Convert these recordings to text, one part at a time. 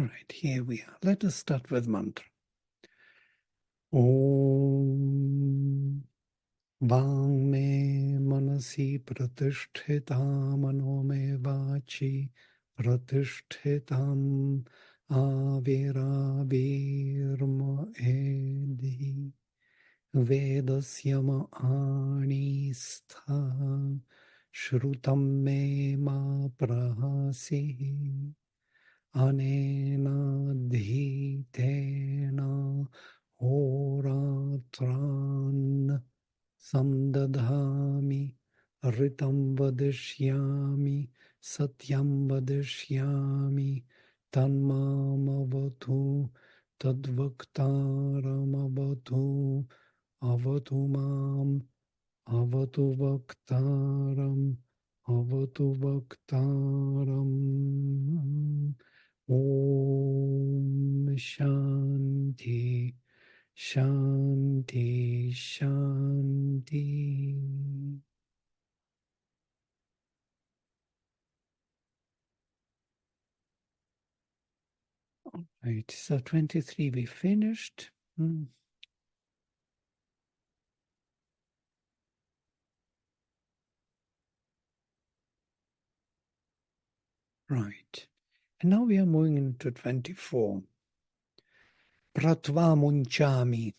right, here we are. Let us start with mantra. Om Vang me manasi pratishthitam mano me vachi pratishthitam avirabirma edi vedasya ma'ani stha shrutam me ma prahasi anena dhitena horatran samdadhami ritam vadishyami satyam vadishyami tanmamavatu tadvaktaramavatu avatu mam avatu vaktaram avatu vaktaram. Om Shanti Shanti Shanti. All right, so 23 we finished. Right, and now we are moving into 24. Pratva munchami.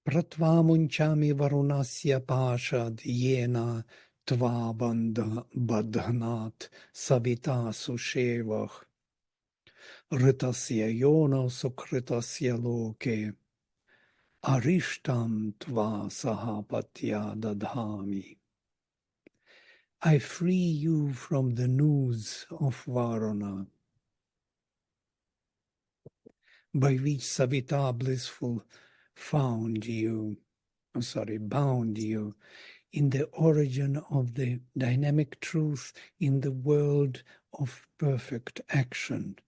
Pratva munchami varunasya pashad yena tva badhanat savita sushevach ritasya yona sukritasya loke arishtam tva sahapatya dadhami. I free you from the noose of Varuna, by which Savita blissful bound you in the origin of the dynamic truth in the world of perfect action.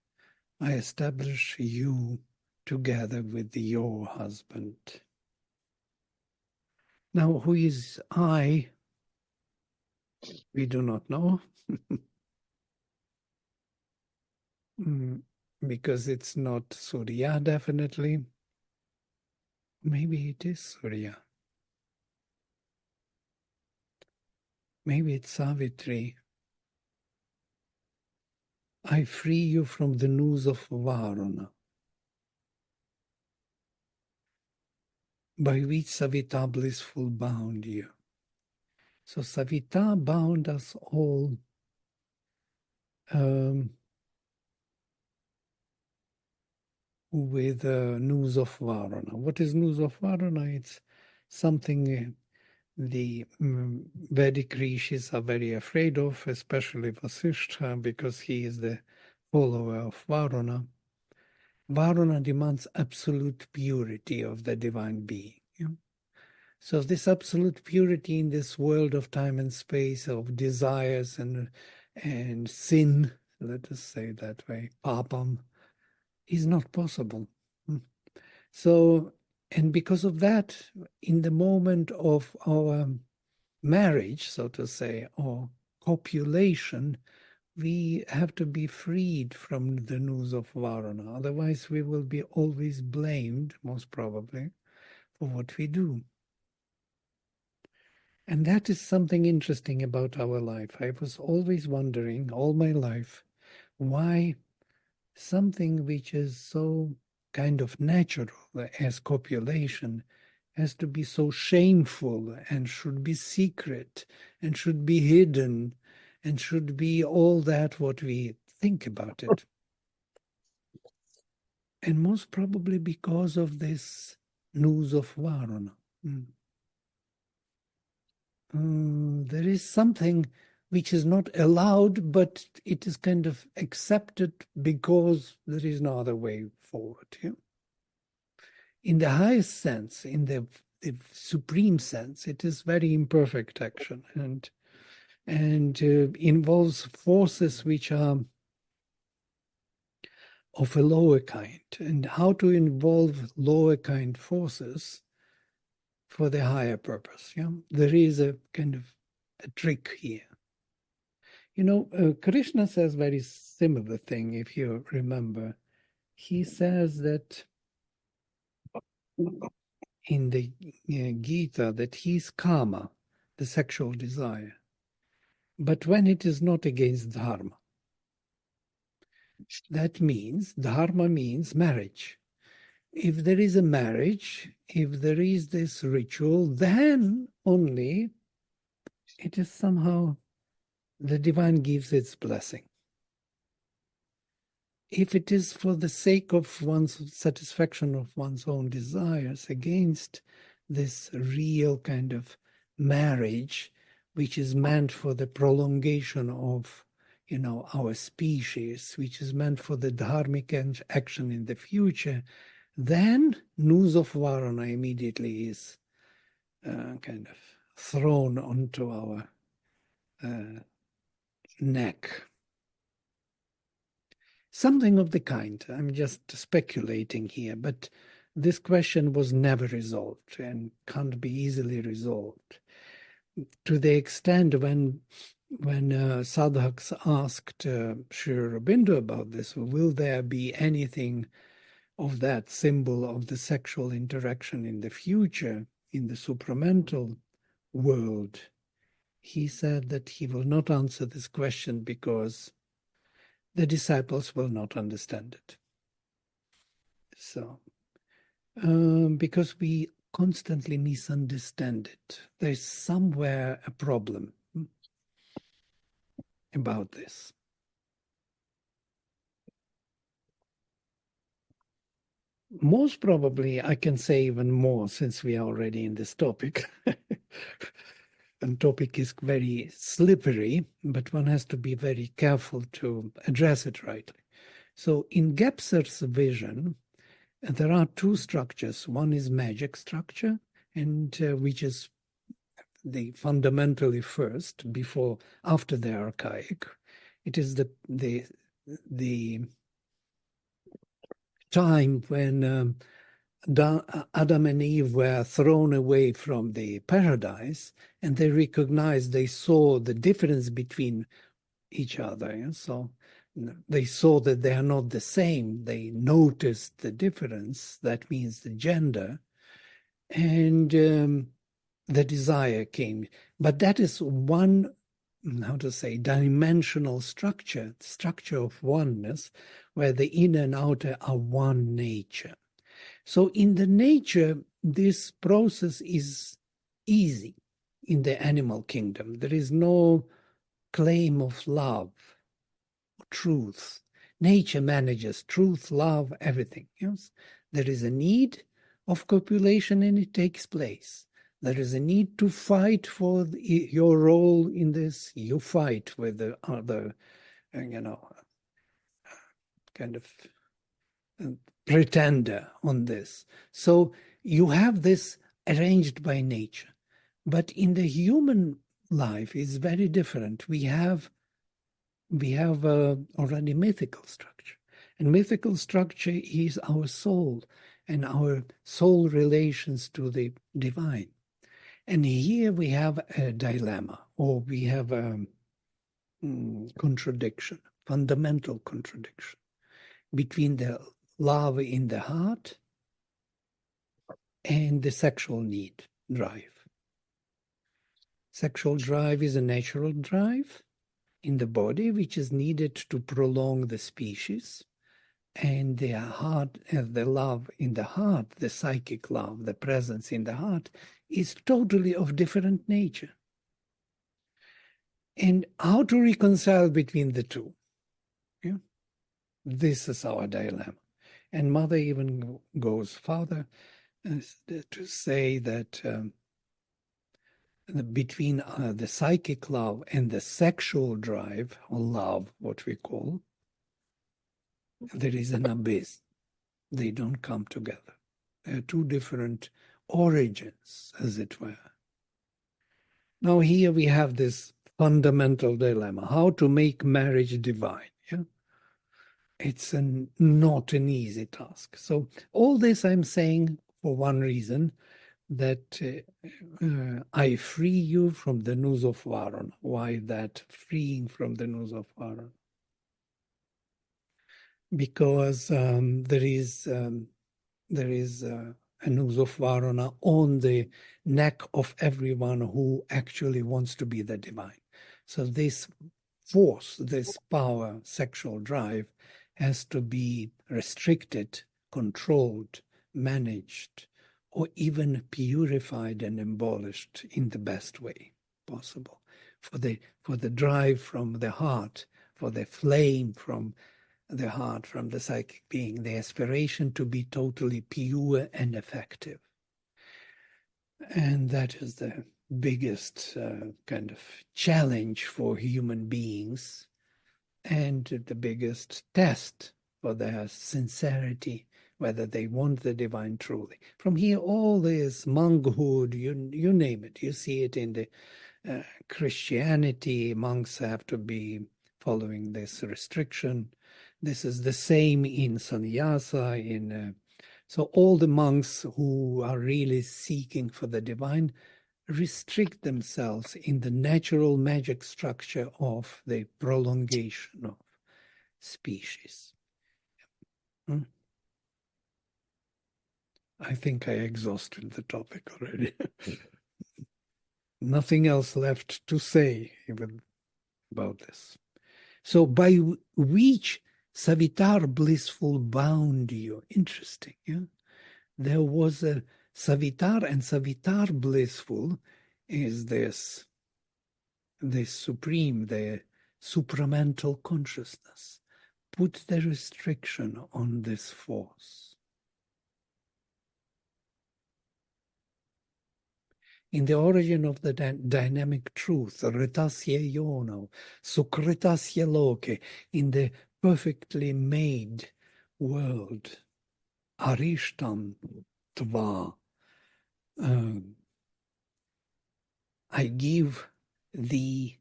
I establish you together with your husband. Now, who is I? We do not know. Because it's not Surya, definitely. Maybe it is Surya. Maybe it's Savitri. I free you from the noose of Varuna, by which Savita blissful bound you. So Savita bound us all with noose of Varuna. What is noose of Varuna? It's something the Vedic rishis are very afraid of, especially Vasishtha, because he is the follower of Varuna. Varuna demands absolute purity of the divine being. Yeah? So this absolute purity in this world of time and space, of desires and sin, let us say that way, papam, is not possible. So, and because of that, in the moment of our marriage, so to say, or copulation, we have to be freed from the noose of Varuna. Otherwise, we will be always blamed, most probably, for what we do. And that is something interesting about our life. I was always wondering all my life why something which is so kind of natural as copulation has to be so shameful and should be secret and should be hidden and should be all that what we think about it. And most probably because of this noose of Varuna. There is something which is not allowed, but it is kind of accepted because there is no other way forward. Yeah? In the highest sense, in the supreme sense, it is very imperfect action and involves forces which are of a lower kind. And how to involve lower kind forces for the higher purpose. Yeah? There is a kind of a trick here. Krishna says very similar thing, if you remember. He says that in the Gita that he's kama, the sexual desire, but when it is not against dharma. That means, dharma means marriage. If there is a marriage, if there is this ritual, then only it is somehow the divine gives its blessing. If it is for the sake of one's satisfaction of one's own desires against this real kind of marriage, which is meant for the prolongation of, our species, which is meant for the dharmic action in the future, then news of Varuna immediately is kind of thrown onto our neck. Something of the kind. I'm just speculating here, but this question was never resolved and can't be easily resolved. To the extent when sadhaks asked Sri Aurobindo about this, will there be anything of that symbol of the sexual interaction in the future, in the supramental world, he said that he will not answer this question because the disciples will not understand it. So, because we constantly misunderstand it, there's somewhere a problem about this. Most probably, I can say even more since we are already in this topic. And topic is very slippery, but one has to be very careful to address it rightly. So in Gebser's vision, there are two structures. One is magic structure, and which is the fundamentally first, after the archaic. It is the time when Adam and Eve were thrown away from the paradise, and they saw the difference between each other. And so they saw that they are not the same. They noticed the difference. That means the gender. And the desire came. But that is one, dimensional structure of oneness, where the inner and outer are one nature. So in the nature, this process is easy in the animal kingdom. There is no claim of love, truth. Nature manages truth, love, everything. Yes? There is a need of copulation and it takes place. There is a need to fight for your role in this. You fight with the other, kind of pretender on this. So you have this arranged by nature. But in the human life, it's very different. We have already mythical structure. And mythical structure is our soul and our soul relations to the divine. And here we have a dilemma, or we have a contradiction, fundamental contradiction between the love in the heart and the sexual need, drive. Sexual drive is a natural drive in the body, which is needed to prolong the species. And the heart, the love in the heart, the psychic love, the presence in the heart, is totally of different nature. And how to reconcile between the two? Yeah? This is our dilemma. And Mother even goes further to say that between the psychic love and the sexual drive, or love, what we call, there is an abyss. They don't come together. They are two different origins, as it were. Now here we have this fundamental dilemma, how to make marriage divine. Yeah? It's not an easy task. So all this I'm saying for one reason, that I free you from the noose of Varuna. Why that freeing from the noose of Varuna? Because there is a noose of Varuna on the neck of everyone who actually wants to be the divine. So this force, this power, sexual drive, has to be restricted, controlled, managed, or even purified and abolished in the best way possible. For the drive from the heart, for the flame from the heart, from the psychic being, the aspiration to be totally pure and effective. And that is the biggest kind of challenge for human beings and the biggest test for their sincerity, whether they want the divine truly. From here, all this monkhood, you name it, you see it in the Christianity. Monks have to be following this restriction. This is the same in sannyasa, so all the monks who are really seeking for the divine restrict themselves in the natural magic structure of the prolongation of species. I think I exhausted the topic already. Nothing else left to say even about this. So by which Savitar blissful bound you. Interesting, yeah? There was a Savitar, and Savitar blissful is this supreme, the supramental consciousness. Put the restriction on this force. In the origin of the dynamic truth, Ritasya Yono, Sukritasya Loke, in the perfectly made world, Arishtam Tva, I give the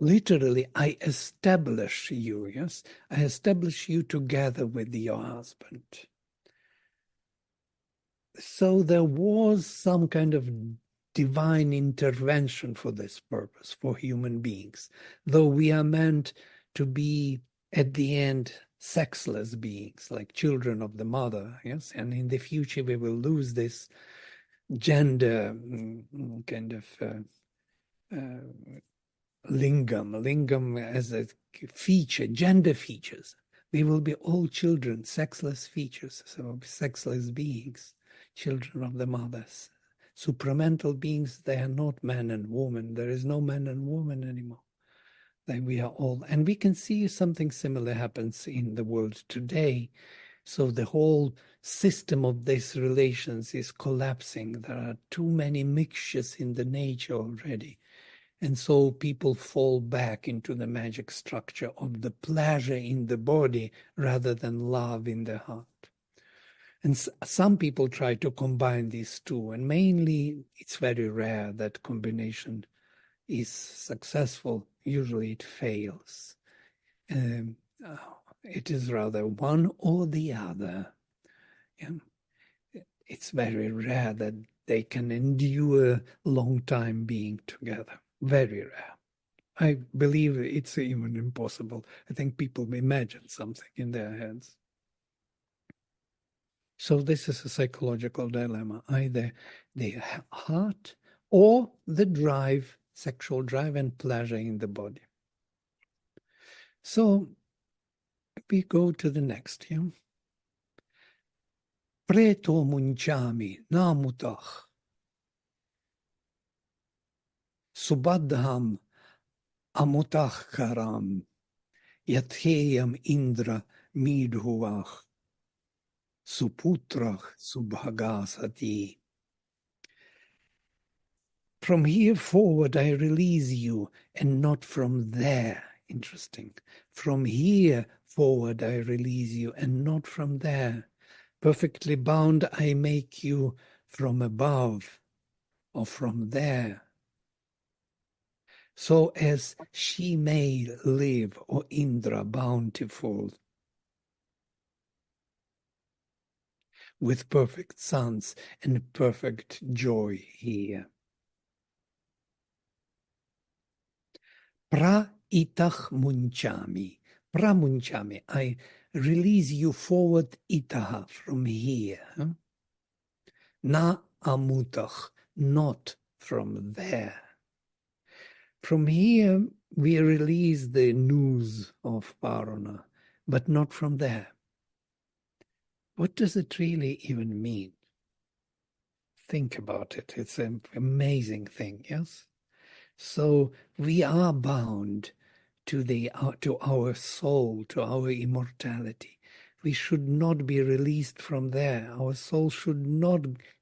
literally, I establish you, yes? I establish you together with your husband. So there was some kind of divine intervention for this purpose, for human beings, though we are meant to be, at the end, sexless beings, like children of the mother, yes? And in the future, we will lose this gender kind of lingam as a feature, gender features. We will be all children, sexless features, so sexless beings, children of the mothers. Supramental beings, they are not man and woman. There is no man and woman anymore. We are all, and we can see something similar happens in the world today. So the whole system of these relations is collapsing. There are too many mixtures in the nature already. And so people fall back into the magic structure of the pleasure in the body rather than love in the heart. And some people try to combine these two, and mainly it's very rare that combination is successful. Usually it fails. It is rather one or the other. Yeah. It's very rare that they can endure a long time being together. Very rare. I believe it's even impossible. I think people imagine something in their heads. So this is a psychological dilemma, either the heart or the drive, sexual drive and pleasure in the body. So we go to the next, yeah? Preto munchami namutach subadham amutach karam yatheyam indra midhuvach suputrach subhagasati. From here forward, I release you, and not from there. Interesting. From here forward, I release you, and not from there. Perfectly bound, I make you from above or from there, so as she may live, O Indra bountiful. with perfect sons and perfect joy here. Pra itach munchami. Pra munchami. I release you forward itaha from here. Na amutach, not from there. From here, we release the news of Varuna, but not from there. What does it really even mean? Think about it. It's an amazing thing, yes? So we are bound to our soul, to our immortality. We should not be released from there. Our soul should not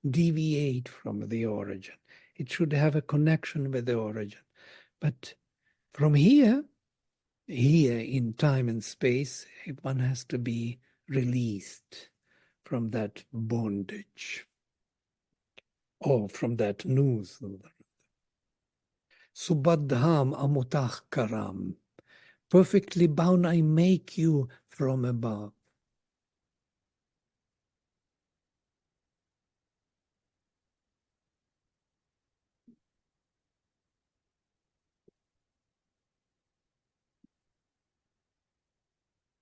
deviate from the origin. It should have a connection with the origin. But from here in time and space, one has to be released from that bondage or from that news. Subadham amutach karam. Perfectly bound I make you from above.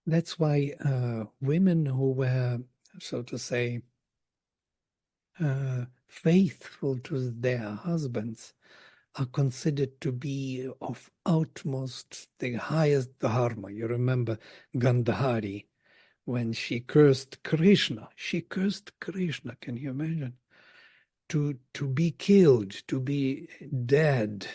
That's why women who were, so to say, faithful to their husbands are considered to be of utmost, the highest dharma. You remember Gandhari, when she cursed Krishna. She cursed Krishna, can you imagine? To be killed, to be dead,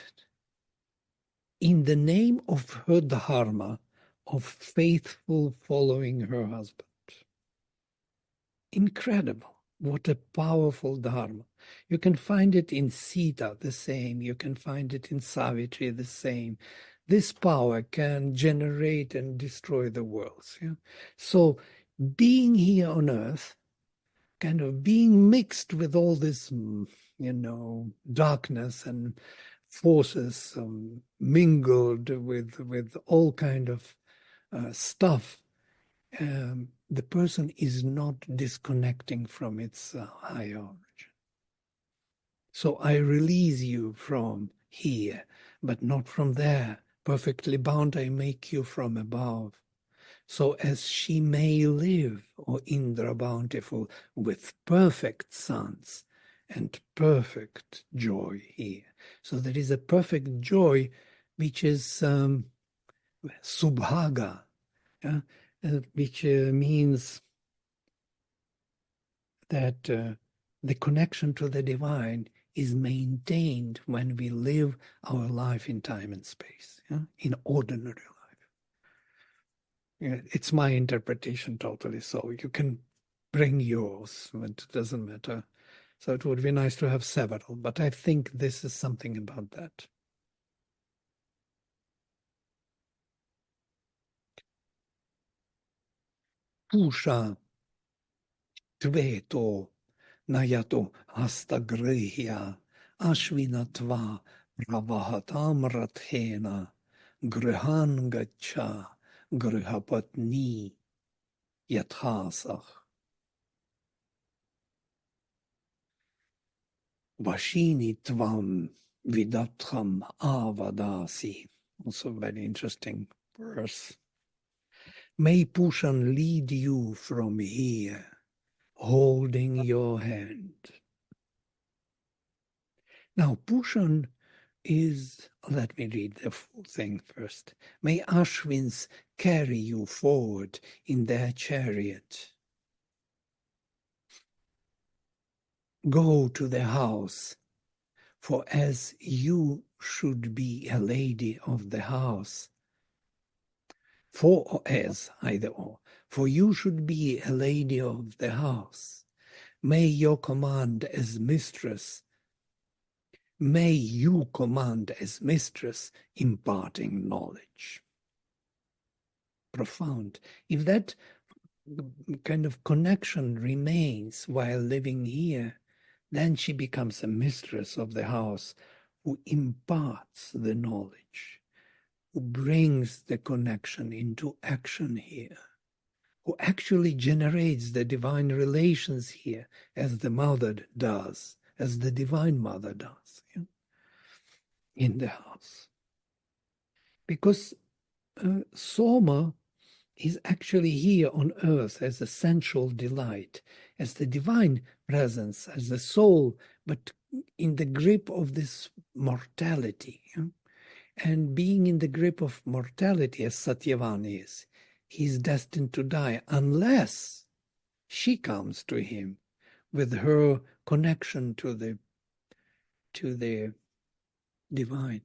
in the name of her dharma, of faithful following her husband. Incredible. What a powerful dharma. You can find it in Sita, the same. You can find it in Savitri, the same. This power can generate and destroy the worlds. Yeah? So being here on earth, kind of being mixed with all this, darkness and forces, mingled with all kind of stuff, the person is not disconnecting from its higher origin. So I release you from here, but not from there. Perfectly bound I make you from above. So as she may live, O Indra bountiful, with perfect sons and perfect joy here. So there is a perfect joy which is subhaga, which means that the connection to the divine is maintained when we live our life in time and space, in ordinary life. It's my interpretation totally, so you can bring yours, it doesn't matter. So it would be nice to have several, but I think this is something about that. Pusha Tveto Nayato Hastagrihya Ashvinatva Pravahatam Rathena Grihan Gacha Grihapatni Yathasach Vashini Tvam Vidatham Avadasi. Also very interesting verse. May Pushan lead you from here, holding your hand. Now, Pushan is, let me read the full thing first. May Ashwins carry you forward in their chariot. Go to the house, for as you should be a lady of the house, for or as, either or, for you should be a lady of the house. May your command as mistress, may you command as mistress, imparting knowledge. Profound. If that kind of connection remains while living here, then she becomes a mistress of the house who imparts the knowledge, who brings the connection into action here. who actually generates the divine relations here, as the mother does, as the divine mother does, in the house. Because Soma is actually here on earth as a sensual delight, as the divine presence, as the soul, but in the grip of this mortality. And being in the grip of mortality, as Satyavan is, he's destined to die unless she comes to him with her connection to the divine.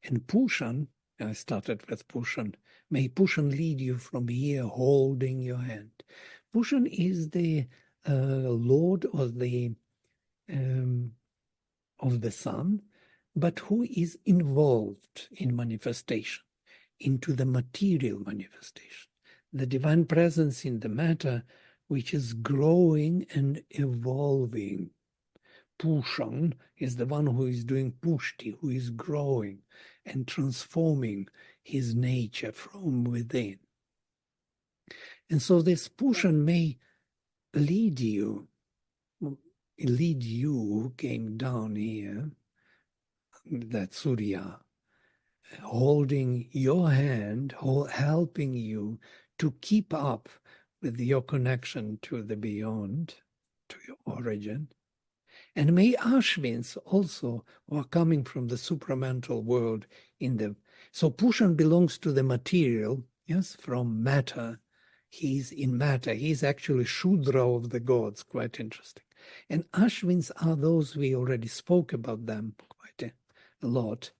And Pushan, I started with Pushan. May Pushan lead you from here, holding your hand. Pushan is the lord of the sun, but who is involved in manifestation, into the material manifestation, the divine presence in the matter, which is growing and evolving. Pushan is the one who is doing pushti, who is growing and transforming his nature from within. And so this Pushan may lead you who came down here, that Surya, holding your hand, helping you to keep up with your connection to the beyond, to your origin. And may Ashwins also, who are coming from the supramental world, so Pushan belongs to the material, yes, from matter. He's in matter. He's actually Shudra of the gods, quite interesting. And Ashwins are those, we already spoke about them quite a lot.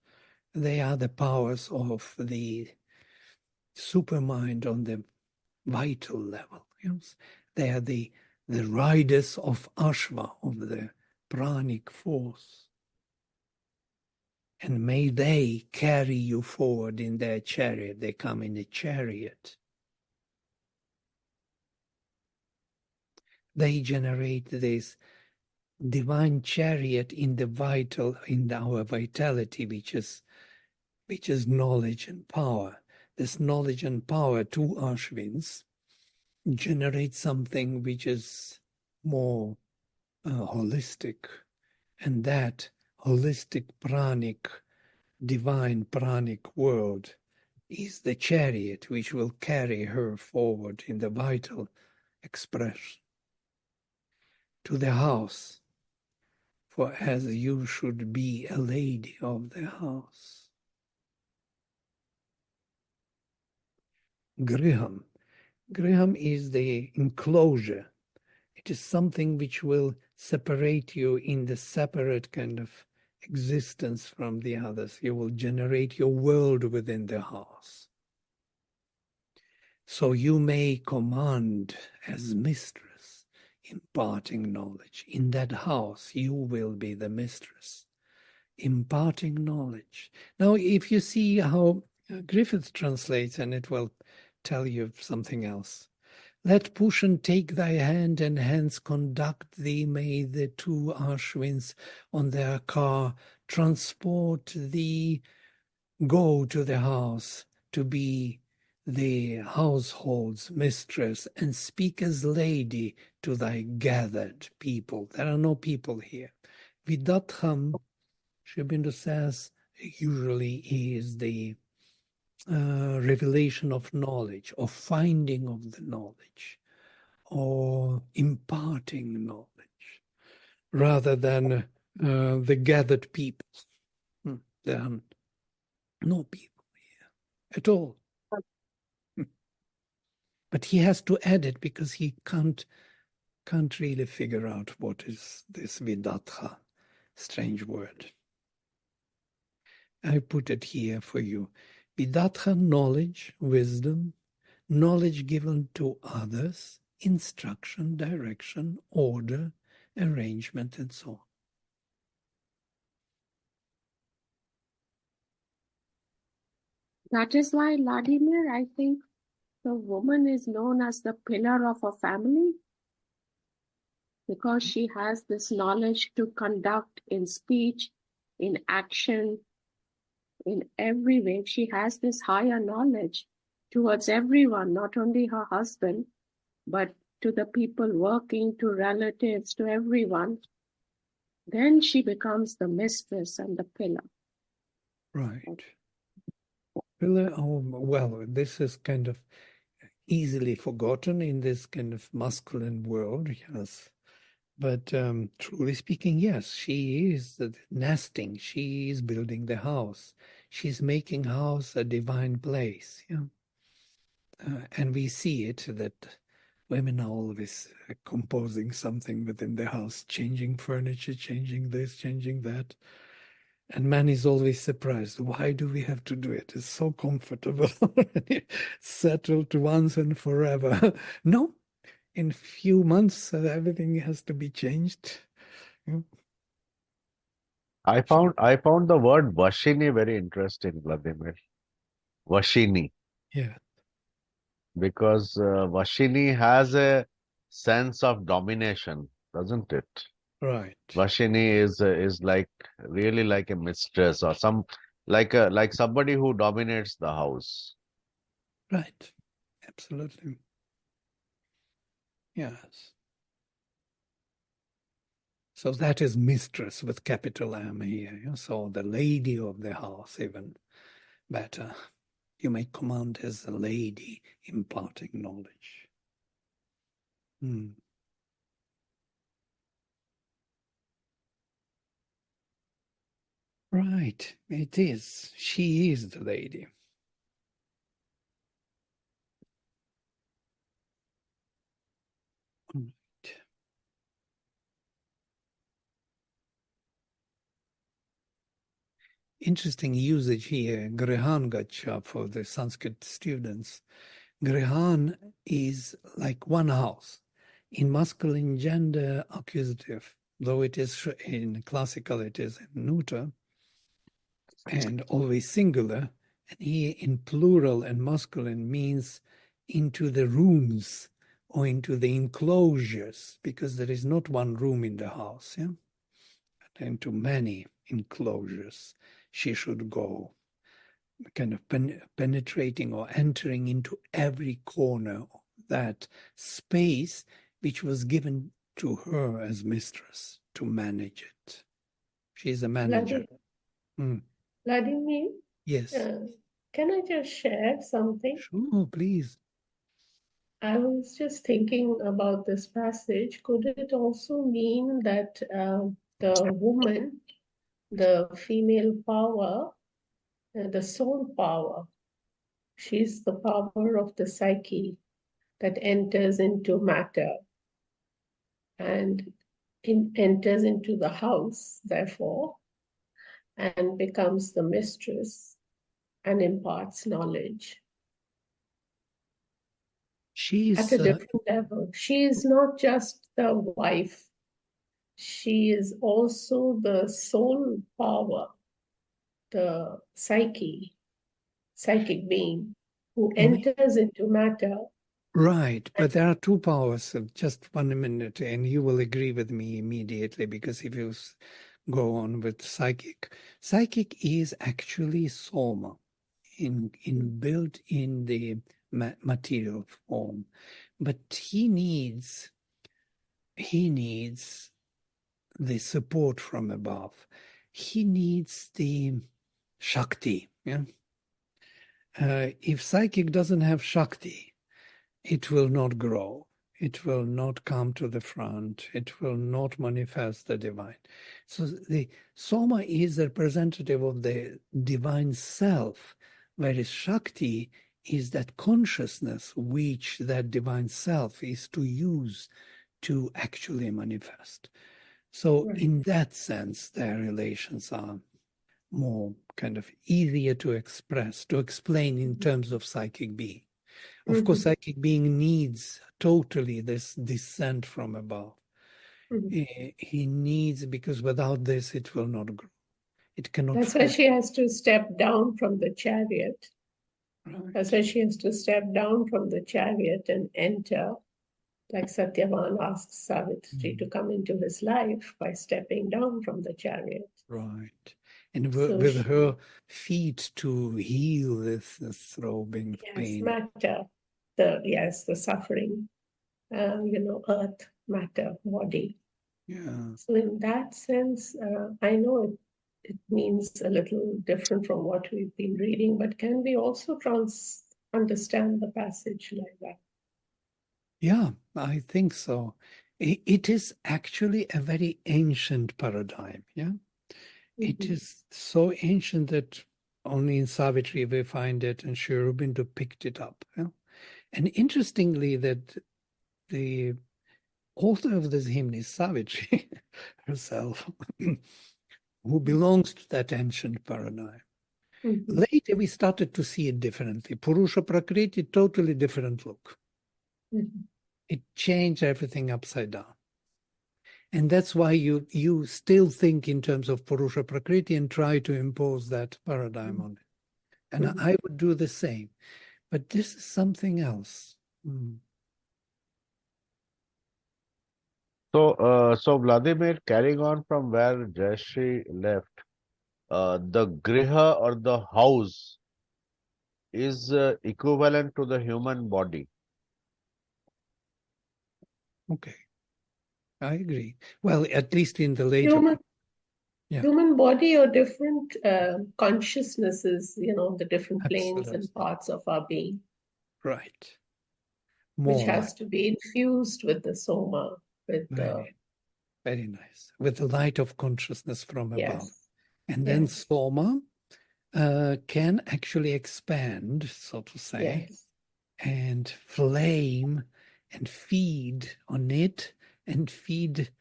They are the powers of the supermind on the vital level. Yes? They are the riders of Ashva, of the pranic force. And may they carry you forward in their chariot. They come in a chariot. They generate this divine chariot in the vital, in our vitality, which is knowledge and power. This knowledge and power to Ashwins generate something which is more holistic, and that holistic pranic, divine pranic world is the chariot which will carry her forward in the vital expression to the house, for as you should be a lady of the house. Griham. Griham is the enclosure. It is something which will separate you in the separate kind of existence from the others. You will generate your world within the house. So you may command as mistress, imparting knowledge. In that house, you will be the mistress, imparting knowledge. Now, if you see how Griffith translates, and it will tell you something else. Let Pushan take thy hand and hence conduct thee. May the two Ashwins on their car transport thee. Go to the house to be the household's mistress and speak as lady to thy gathered people. There are no people here. Vidatham, Sri Aurobindo says, usually is the revelation of knowledge, or finding of the knowledge, or imparting knowledge, rather than the gathered people. There are no people here at all. But he has to add it because he can't really figure out what is this Vidatha, strange word. I put it here for you. Vidatha, knowledge, wisdom, knowledge given to others, instruction, direction, order, arrangement, and so on. That is why, Vladimir, I think the woman is known as the pillar of a family, because she has this knowledge to conduct in speech, in action, in every way. She has this higher knowledge. towards everyone, not only her husband, but to the people working, to relatives, to everyone, then she becomes the mistress and the pillar. Right. Pillar, oh, well, this is kind of easily forgotten in this kind of masculine world, yes. But truly speaking, yes, she is the nesting. She is building the house. She's making house a divine place. Yeah, and we see it that women are always composing something within the house, changing furniture, changing this, changing that. And man is always surprised. Why do we have to do it? It's so comfortable, settled once and forever. No, in few months, everything has to be changed. Yeah. I found the word Vashini very interesting, Vladimir. Vashini, Yeah, because Vashini has a sense of domination, doesn't it? right. Vashini is like really like a mistress or some like somebody who dominates the house. Right. Absolutely. Yes. So that is mistress with capital M here. Yeah? So the lady of the house, even better. You may command as a lady imparting knowledge. Hmm. Right. It is. She is the lady. Right. Interesting usage here, Grihan Gacha, for the Sanskrit students. Grihan is like one house. In masculine gender accusative, though it is in classical, it is neuter and always singular. And here in plural and masculine means into the rooms or into the enclosures, because there is not one room in the house, yeah? But into many enclosures she should go, kind of penetrating or entering into every corner of that space which was given to her as mistress to manage it. She's a manager. Vladimir, Yes. can I just share something? Sure, please. I was just thinking about this passage. Could it also mean that the woman, the female power, the soul power, she's the power of the psyche that enters into matter and enters into the house, therefore, and becomes the mistress and imparts knowledge at a different level. She is not just the wife. She is also the soul power, the psychic being who enters into matter. Right, but there are two powers. Just 1 minute, and you will agree with me immediately, because if you go on with psychic is actually soma, built in the material form, but he needs the support from above. He needs the Shakti. Yeah. If psychic doesn't have Shakti, it will not grow. It will not come to the front. It will not manifest the divine. So the Soma is a representative of the divine self, whereas Shakti is that consciousness which that divine self is to use to actually manifest. So in that sense, their relations are more kind of easier to explain in terms of psychic being. Of course, psychic being needs totally this descent from above. He needs, because without this, it will not grow. It cannot. That's why she has to step down from the chariot. Right. That's why she has to step down from the chariot and enter, like Satyavan asks Savitri to come into his life by stepping down from the chariot. Right. and So with her feet to heal this throbbing yes, pain. matter, the suffering, earth, matter, body. Yeah. So in that sense, I know it means a little different from what we've been reading, but can we also understand the passage like that? Yeah, I think so. It is actually a very ancient paradigm. Yeah. It Mhm. is so ancient that only in Savitri we find it, and Sri Aurobindo picked it up. Yeah? And interestingly, that the author of this hymn is Savitri herself, who belongs to that ancient paradigm. Mhm. Later, we started to see it differently. Purusha Prakriti, totally different look. Mhm. It changed everything upside down. And that's why you still think in terms of Purusha Prakriti and try to impose that paradigm on it. And Mhm. I would do the same. But this is something else. So Vladimir, carrying on from where Jayashree left, the griha or the house is equivalent to the human body. Okay, I agree. Well, at least in the later Human, part. Yeah. human body or different consciousnesses, the different planes Absolutely. and parts of our being, Right. which More has like to be infused with the soma, with the, very, very nice. With the light of consciousness from above. yes, And then yes, soma can actually expand, so to say, yes, and flame and feed on it and feed,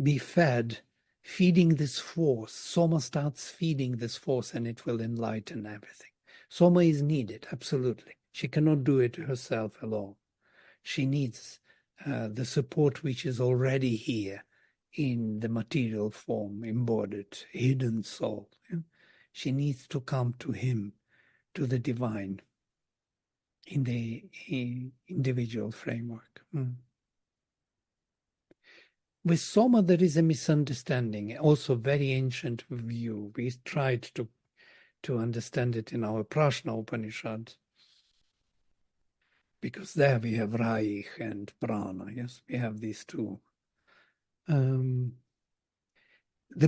be fed, feeding this force. Soma starts feeding this force and it will enlighten everything. Soma is needed, absolutely. She cannot do it herself alone. She needs the support which is already here in the material form, embodied, hidden soul. Yeah? She needs to come to him, to the divine, in the individual framework. With Soma, there is a misunderstanding, also very ancient view. We tried to understand it in our Prashna Upanishad, because there we have Raich and Prana. Yes, we have these two. The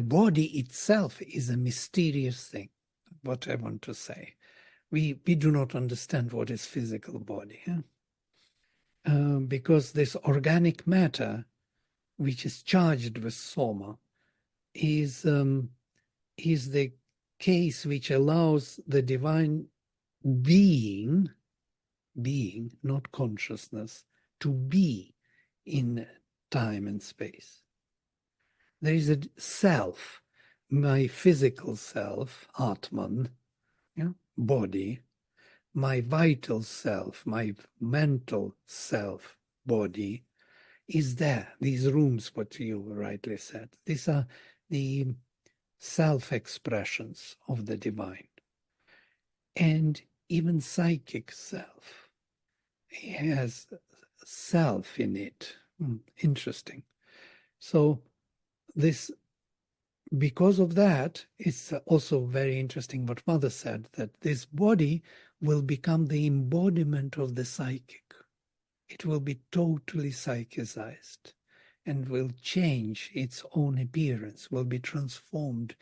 body itself is a mysterious thing, what I want to say. We do not understand what is physical body. Yeah? Because this organic matter, which is charged with Soma, is the case which allows the divine being, not consciousness, to be in time and space. There is a self, my physical self, Atman, yeah, body, my vital self, my mental self, body, is there. These rooms, what you rightly said, these are the self-expressions of the divine. And even psychic self has self in it. Interesting. So this, because of that, it's also very interesting what Mother said, that this body will become the embodiment of the psychic. It will be totally psychicized and will change its own appearance, will be transformed,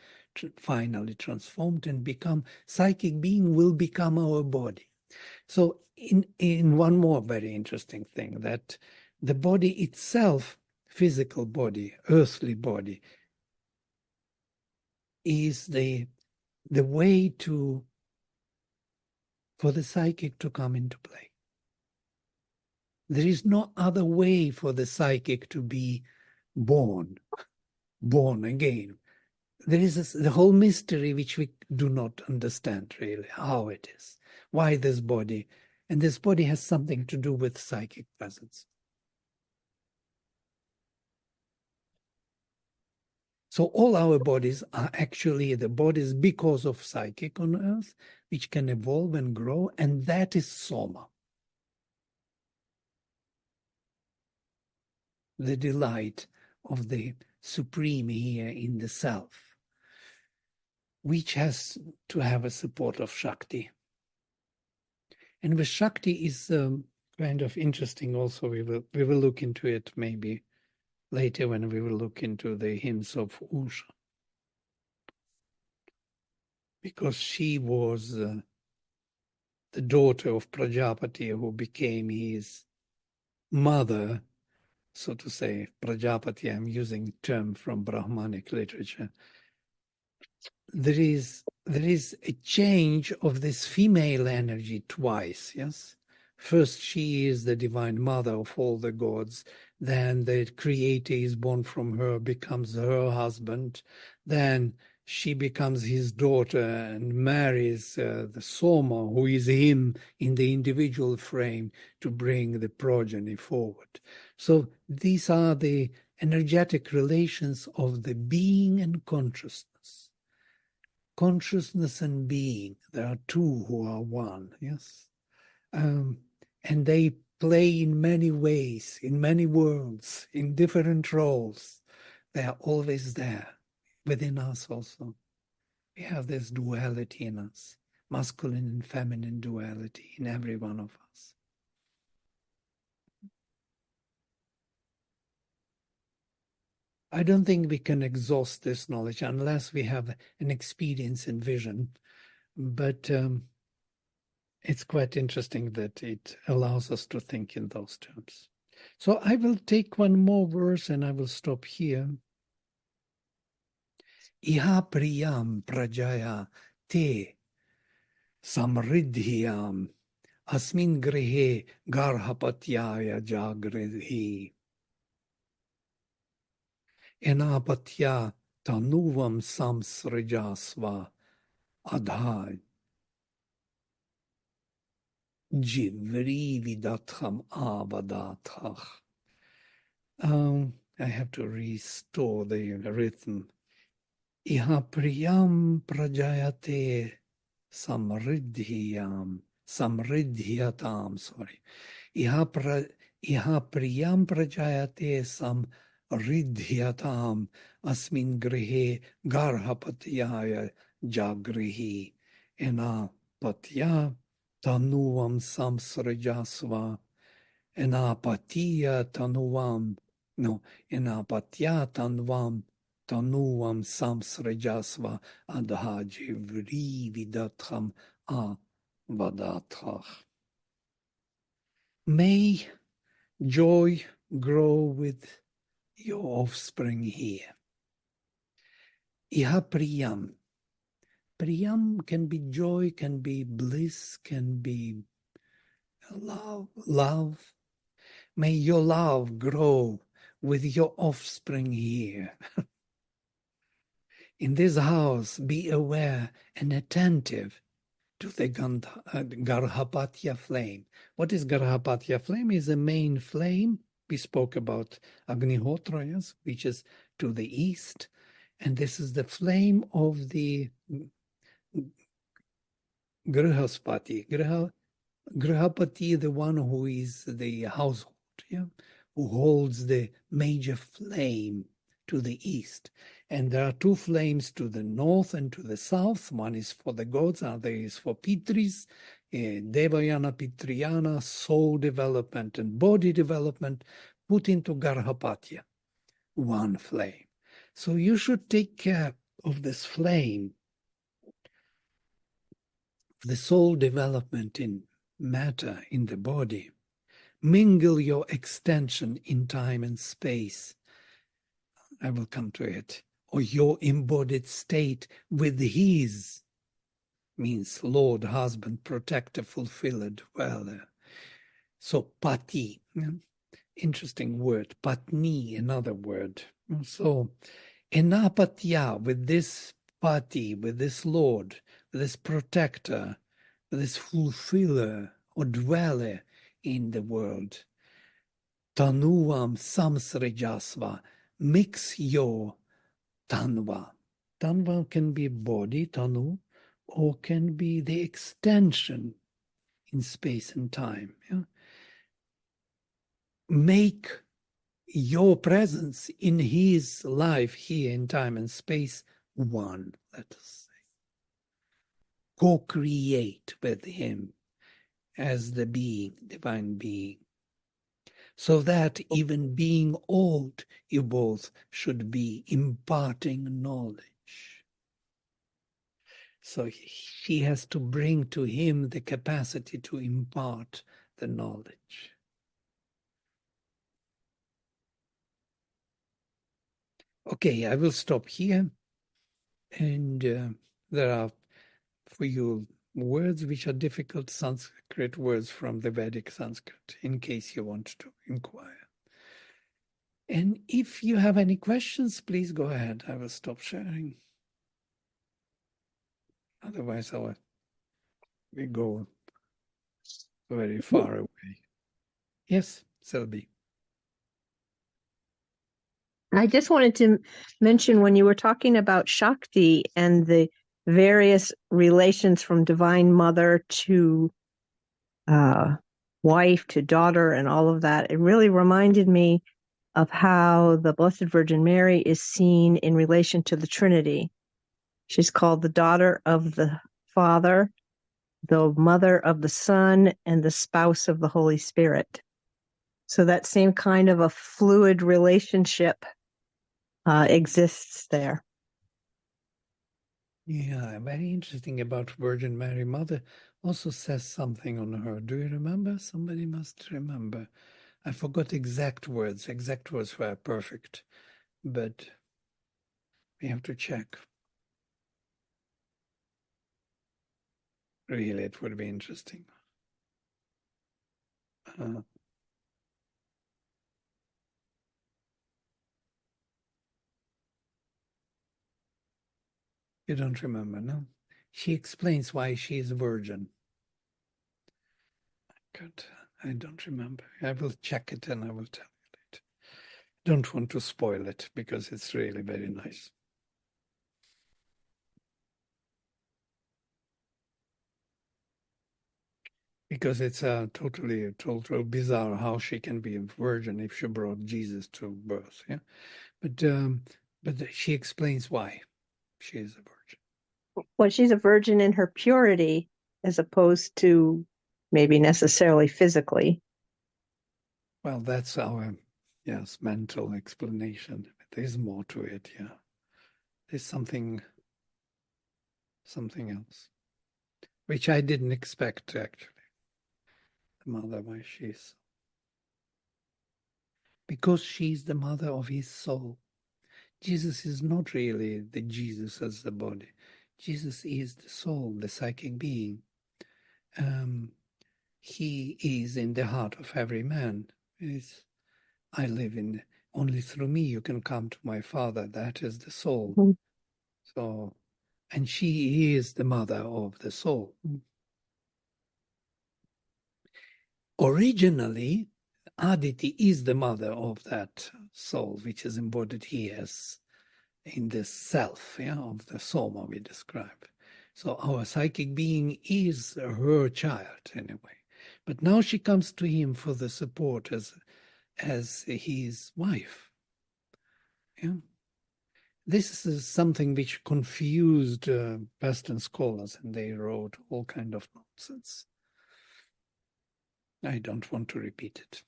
finally transformed, and become, psychic being will become our body. So in one more very interesting thing, that the body itself, physical body, earthly body, is the way for the psychic to come into play. There is no other way for the psychic to be born again. There is the whole mystery which we do not understand really, how it is, why this body, and this body has something to do with psychic presence. So all our bodies are actually the bodies because of psychic on earth, which can evolve and grow, and that is Soma. The delight of the supreme here in the self, which has to have a support of Shakti. And with Shakti is kind of interesting also. We will look into it maybe later when we will look into the hymns of Usha. Because she was the daughter of Prajapati, who became his mother, so to say. Prajapati, I'm using term from Brahmanic literature. There is a change of this female energy twice, yes? First, she is the divine mother of all the gods. Then the creator is born from her, becomes her husband. Then she becomes his daughter and marries the Soma, who is him in the individual frame, to bring the progeny forward. So these are the energetic relations of the being and consciousness. Consciousness and being, there are two who are one, yes? And they play in many ways, in many worlds, in different roles. They are always there, within us also. We have this duality in us, masculine and feminine duality in every one of us. I don't think we can exhaust this knowledge unless we have an experience and vision, but it's quite interesting that it allows us to think in those terms. So I will take one more verse and I will stop here. Iha priyam prajaya te samriddhyam asmin grihe garhapatyaya jagrihi enapatya tanuvam samsrijasva adha jivri vidatham avadathach. I have to restore the rhythm. Iha priyam prajayate samriddhyatam, sorry. Iha priyam prajayate samriddhyatam asmin grihe garhapatyaya jagrihi enapatya tanuvam samsrajasva enapatya tanuvam enapatya tanuvam samsrajasva adhajivri vidatham avadathach. May joy grow with your offspring here. Iha priyam. Priyam can be joy, can be bliss, can be love. May your love grow with your offspring here. In this house, be aware and attentive to the Garhapatya flame. What is Garhapatya flame? Is the main flame. We spoke about Agnihotra, yes, which is to the east. And this is the flame of the Grihaspati. Grihapati, the one who is the household, yeah, who holds the major flame to the east. And there are two flames to the north and to the south. One is for the gods, other is for Pitris, Devayana, Pitriyana, soul development and body development, put into Garhapatya, one flame. So you should take care of this flame, the soul development in matter in the body. Mingle your extension in time and space. I will come to it. Or your embodied state with his, means Lord, husband, protector, fulfiller, dweller. So pati, interesting word. Patni, another word. So enapatya, with this pati, with this Lord, with this protector, with this fulfiller or dweller in the world. Tanuam samsrajasva, mix your tanva. Tanva can be body, tanu, or can be the extension in space and time. Yeah? Make your presence in his life here in time and space, one, let us say. Co-create with him as the being, divine being. So that even being old, you both should be imparting knowledge. So she has to bring to him the capacity to impart the knowledge. Okay, I will stop here. And there are for you words which are difficult Sanskrit words from the Vedic Sanskrit, in case you want to inquire. And if you have any questions, please go ahead. I will stop sharing. Otherwise, we go very far away. Yes, Selby. I just wanted to mention when you were talking about Shakti and the various relations from Divine Mother to wife to daughter and all of that, it really reminded me of how the Blessed Virgin Mary is seen in relation to the Trinity. She's called the daughter of the Father, the mother of the Son, and the spouse of the Holy Spirit. So that same kind of a fluid relationship exists there. Yeah, very interesting about Virgin Mary. Mother also says something on her. Do you remember? Somebody must remember. I forgot exact words. Exact words were perfect, but we have to check. Really, it would be interesting. You don't remember, no? She explains why she is a virgin. Good. I don't remember. I will check it and I will tell you later. Don't want to spoil it because it's really very nice. Because it's totally bizarre how she can be a virgin if she brought Jesus to birth. Yeah, but she explains why she is a virgin. Well, she's a virgin in her purity, as opposed to maybe necessarily physically. Well, that's our mental explanation. There's more to it. Yeah, there's something else, which I didn't expect actually. The mother, why she's, because she's the mother of his soul. Jesus is not really the Jesus as the body. Jesus is the soul, the psychic being. He is in the heart of every man. I live in, only through me you can come to my Father. That is the soul. Mm-hmm. So, and she is the mother of the soul. Originally, Aditi is the mother of that soul, which is embodied here as in this self, of the soma we describe. So our psychic being is her child anyway. But now she comes to him for the support as his wife. Yeah. This is something which confused Western scholars, and they wrote all kind of nonsense. I don't want to repeat it.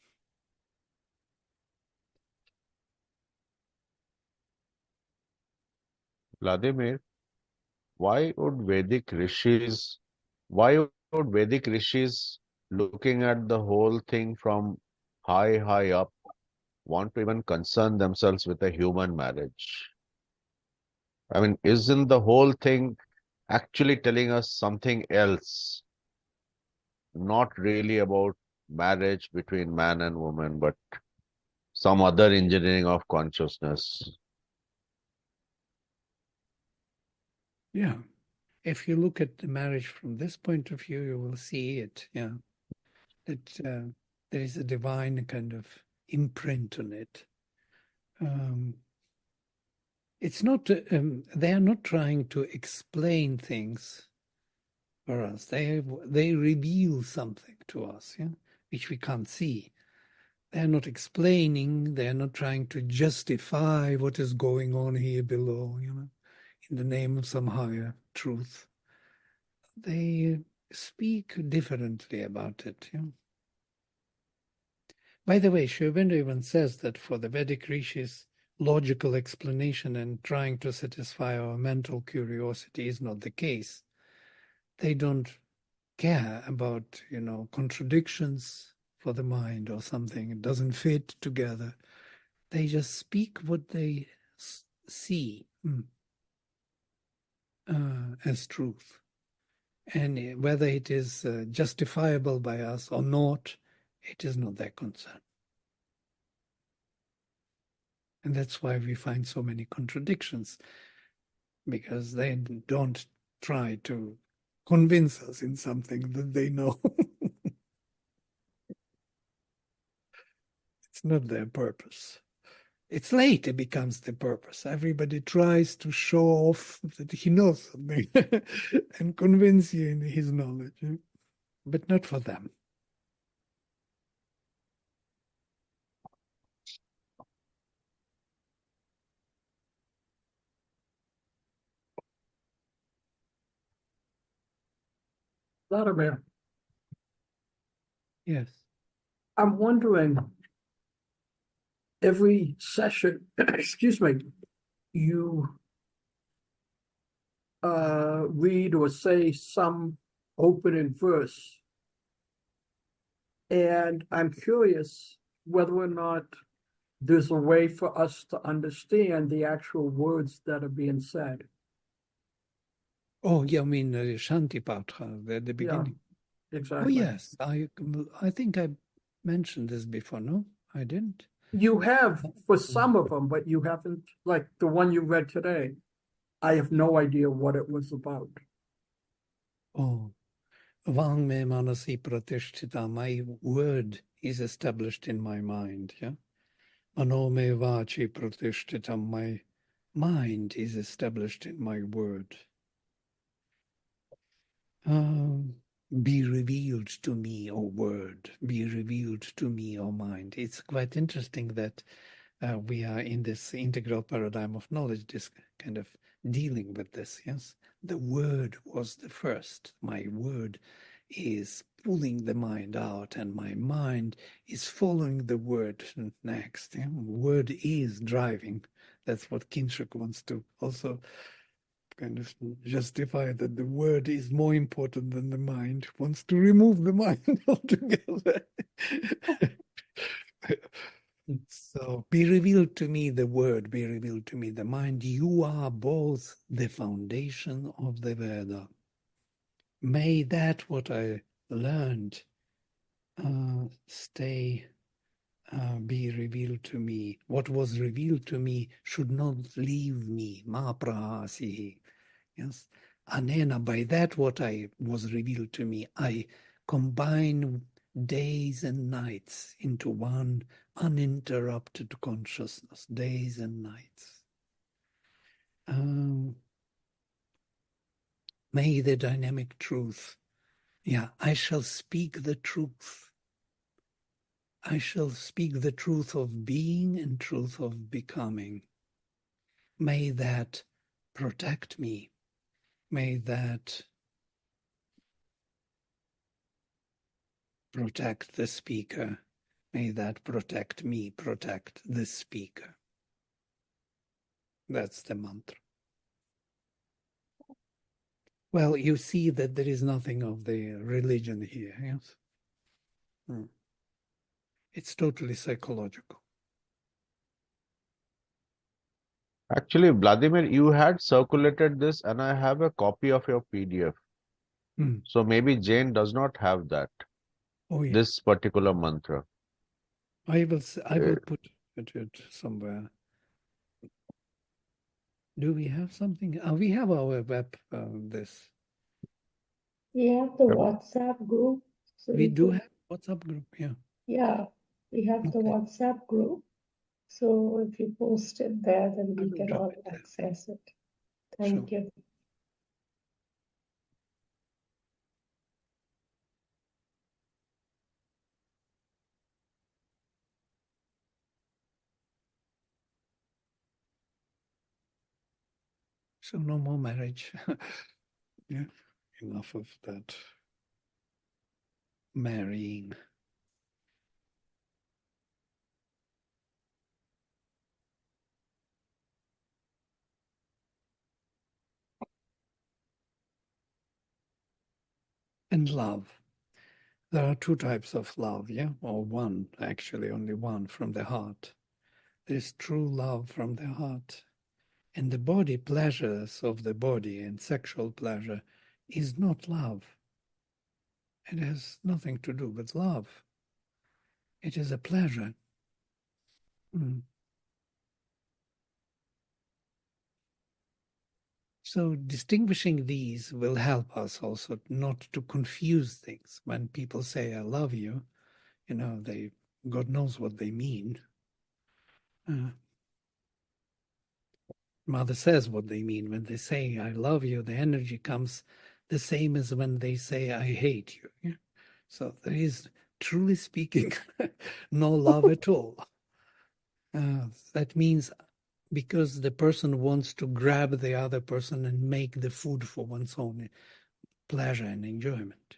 Vladimir, why would Vedic rishis looking at the whole thing from high up want to even concern themselves with a human marriage? I mean, isn't the whole thing actually telling us something else? Not really about marriage between man and woman, but some other engineering of consciousness. Yeah. If you look at the marriage from this point of view, you will see it. Yeah. That there is a divine kind of imprint on it. It's not, they are not trying to explain things for us. They reveal something to us, which we can't see. They're not explaining, they're not trying to justify what is going on here below, in the name of some higher truth. They speak differently about it. By the way, Sri Aurobindo even says that for the Vedic rishis, logical explanation and trying to satisfy our mental curiosity is not the case. They don't care about, contradictions for the mind or something. It doesn't fit together. They just speak what they see as truth. And whether it is justifiable by us or not, it is not their concern. And that's why we find so many contradictions, because they don't try to convince us in something that they know. It's not their purpose. It's late, it becomes the purpose. Everybody tries to show off that he knows something and convince you in his knowledge, but not for them. Vladimir, Yes. I'm wondering, every session, excuse me, you read or say some opening verse. And I'm curious whether or not there's a way for us to understand the actual words that are being said. Oh, you mean Shanti Patra at the beginning? Yeah, Oh, exactly. yes. I think I mentioned this before, no? I didn't. You have for some of them, but you haven't, like the one you read today. I have no idea what it was about. Oh, Vang me manasi pratishtita, my word is established in my mind, yeah? Mano me vachi pratishtita, my mind is established in my word. Be revealed to me, O word, be revealed to me, O mind. It's quite interesting that we are in this integral paradigm of knowledge, this kind of dealing with this, yes? The word was the first. My word is pulling the mind out, and my mind is following the word next. Yeah? Word is driving. That's what Kinshuk wants to also kind of justify, that the word is more important than the mind, wants to remove the mind altogether. So be revealed to me the word, be revealed to me the mind. You are both the foundation of the Veda. May that what I learned be revealed to me. What was revealed to me should not leave me. Ma prahasihi. Yes. Anena, by that what I was revealed to me, I combine days and nights into one uninterrupted consciousness, days and nights. May the dynamic truth, I shall speak the truth. I shall speak the truth of being and truth of becoming. May that protect me. May that protect the speaker. May that protect me, protect the speaker. That's the mantra. Well, you see that there is nothing of the religion here, yes? It's totally psychological. Actually, Vladimir, you had circulated this, and I have a copy of your PDF. So maybe Jane does not have that. Oh, yeah. This particular mantra. I will put it somewhere. Do we have something? We have our web, this. We have the WhatsApp group. So We you do could, have WhatsApp group, yeah. yeah, we have the Okay. WhatsApp group. So if you post it there, then I we will can drop all it there. access it. Sure. Thank you. So no more marriage. Yeah, enough of that marrying. And love. There are two types of love, yeah? Or one, actually, only one, from the heart. There's true love from the heart. And the body pleasures of the body and sexual pleasure is not love. It has nothing to do with love. It is a pleasure. So distinguishing these will help us also not to confuse things. When people say, I love you, you know, God knows what they mean. Mother says what they mean. When they say, I love you, the energy comes the same as when they say, I hate you. Yeah? So there is, truly speaking, no love at all. That means because the person wants to grab the other person and make the food for one's own pleasure and enjoyment.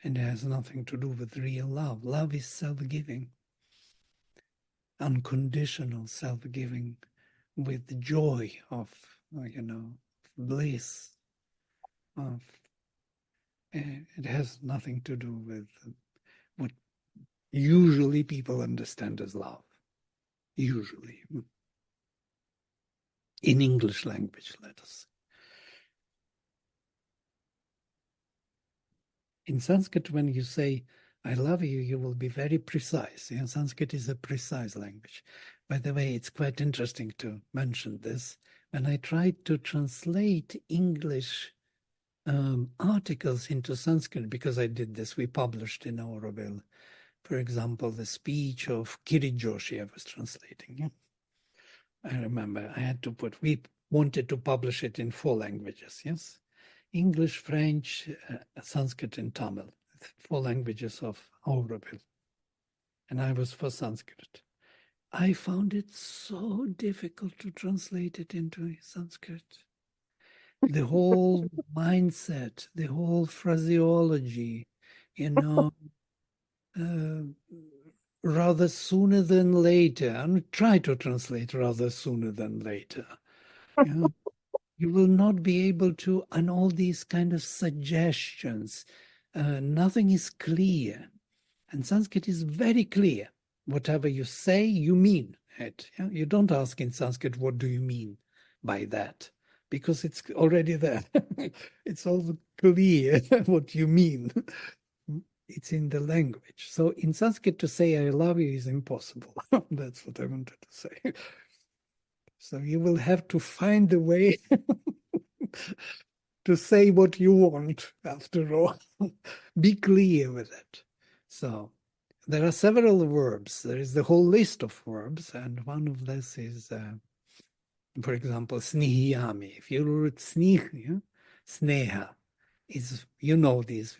And it has nothing to do with real love. Love is self-giving, unconditional self-giving with the joy of, bliss. It has nothing to do with what usually people understand as love. Usually. In English language, let us say. In Sanskrit, when you say, I love you, you will be very precise. Yeah? Sanskrit is a precise language. By the way, it's quite interesting to mention this. When I tried to translate English articles into Sanskrit, because I did this, we published in Auroville, for example, the speech of Kirit Joshi I was translating. Yeah? I remember I had to we wanted to publish it in 4 languages, yes? English, French, Sanskrit, and Tamil, 4 languages of Auroville. And I was for Sanskrit. I found it so difficult to translate it into Sanskrit. The whole mindset, the whole phraseology, rather sooner than later. And try to translate rather sooner than later. You will not be able to, and all these kind of suggestions, nothing is clear. And Sanskrit is very clear. Whatever you say, you mean it. Yeah? You don't ask in Sanskrit, what do you mean by that? Because it's already there. It's all clear what you mean. It's in the language. So in Sanskrit, to say I love you is impossible. That's what I wanted to say. So you will have to find a way to say what you want, after all. Be clear with it. So there are several verbs. There is the whole list of verbs, and one of this is, for example, snihiyami. If you read snih, yeah? Sneha is, you know these,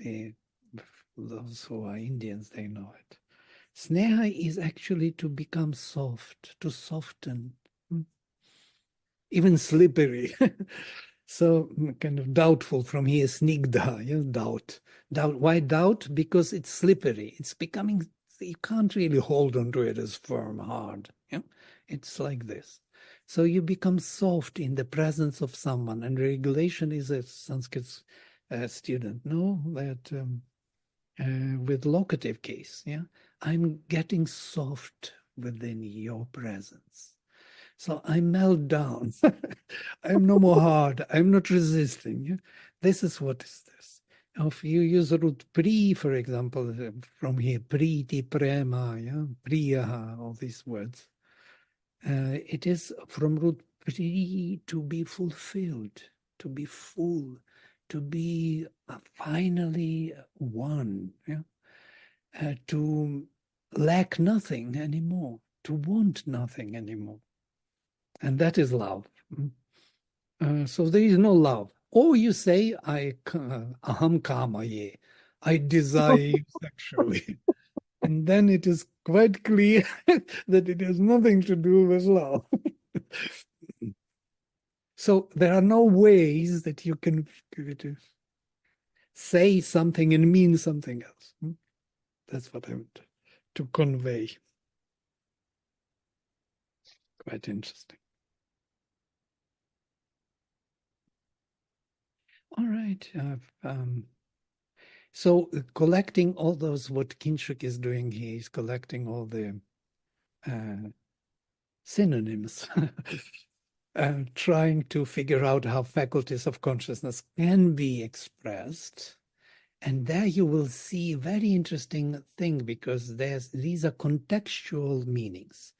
those who are Indians, they know it. Sneha is actually to become soft, to soften, even slippery. So kind of doubtful from here, snigdha, doubt. Why doubt? Because it's slippery. It's becoming, you can't really hold onto it as firm, hard. Yeah? It's like this. So you become soft in the presence of someone. And regulation is a Sanskrit student. Know that with locative case, yeah, I'm getting soft within your presence. So I melt down. I'm no more hard. I'm not resisting. Yeah? This is what is this. If you use the root pri, for example, from here, priti, prema, yeah? Priyaha, all these words. It is from root pri, to be fulfilled, to be full, to be finally one, yeah? To lack nothing anymore, to want nothing anymore. And that is love. So there is no love. Or you say, aham kamaye, I desire you sexually. And then it is quite clear that it has nothing to do with love. So there are no ways that you can say something and mean something else. That's what I want to convey. Quite interesting. All right. So collecting all those, what Kinshuk is doing here is collecting all the synonyms, trying to figure out how faculties of consciousness can be expressed. And there you will see a very interesting thing, because these are contextual meanings,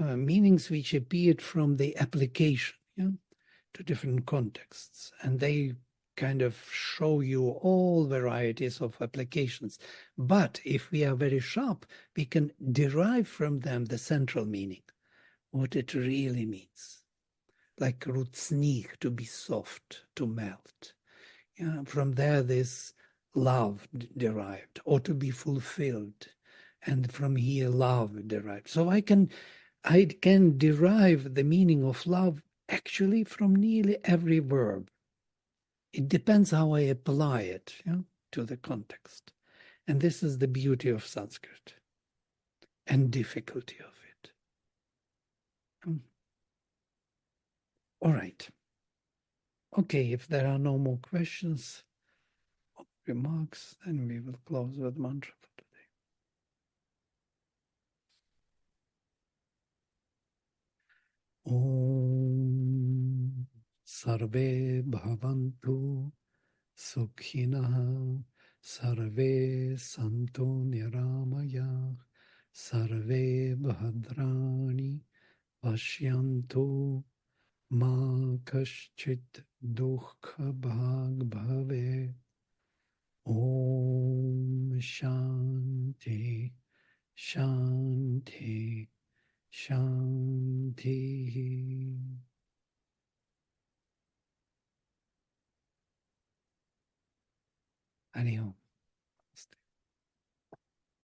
meanings which appeared from the application to different contexts. And they kind of show you all varieties of applications. But if we are very sharp, we can derive from them the central meaning, what it really means. Like rutznig, to be soft, to melt. From there, this love derived, or to be fulfilled. And from here, love derived. So I can derive the meaning of love actually from nearly every verb. It depends how I apply it to the context. And this is the beauty of Sanskrit and difficulty of it. All right. Okay, if there are no more questions or remarks, then we will close with mantra for today. Om Sarve Bhavantu Sukhinah Sarve Santu Niramaya Sarve Bhadrani Pashyantu Ma Kaschit Dukha Bhag Bhave. Om Shanti Shanti Shanti. Hariom.